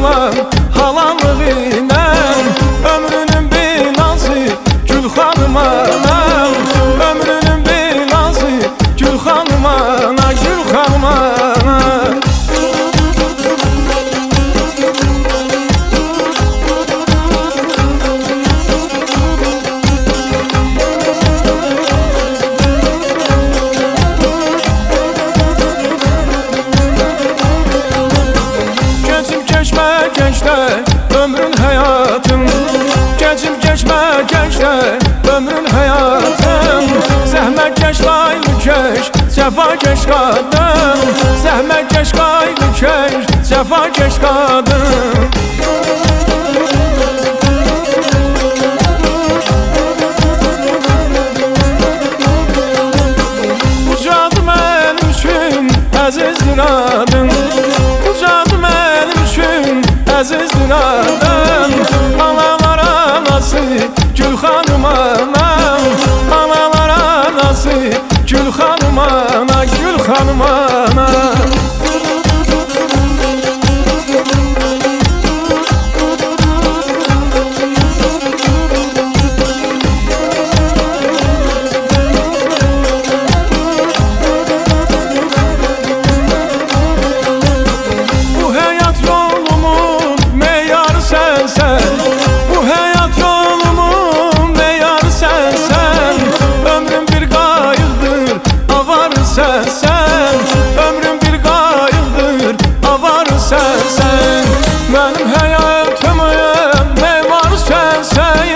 olan halalığıyla, ömrünün bir nazı Gülxanım anam, ömrünün bir nazı Gülxanım ana, Gülxanım ana. Gençler ömrün hayatım, geçip geçme gençler ömrün hayatım. Zəhmət keş qaylı keş, cefa keş kadın. Zəhmət keş qaylı keş, cefa keş kadın. Ucadı mənim üçün əzizdir adın, ucadı mənim üçün əzizdir adın. Analar anası Gülxanım anam, analar anası Gülxanım ana, Gülxanım ana. Sen, ömrüm bir qayıqdır, avar sen. Mənim həyatımın memar sensen.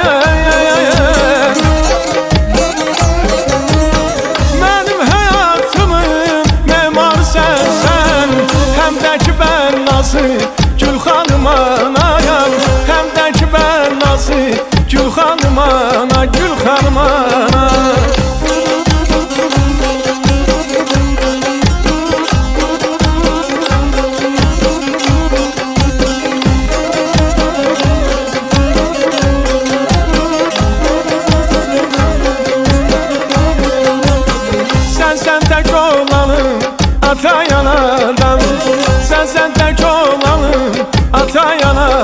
Mənim həyatımın memar sensen. Həm də ki mən nazı Gülxanım anayam, həm də ki mən nazı Gülxanım ana, Gülxanım ana. Sen tek olalım ata yanadan, sen tek olalım ata yanadan.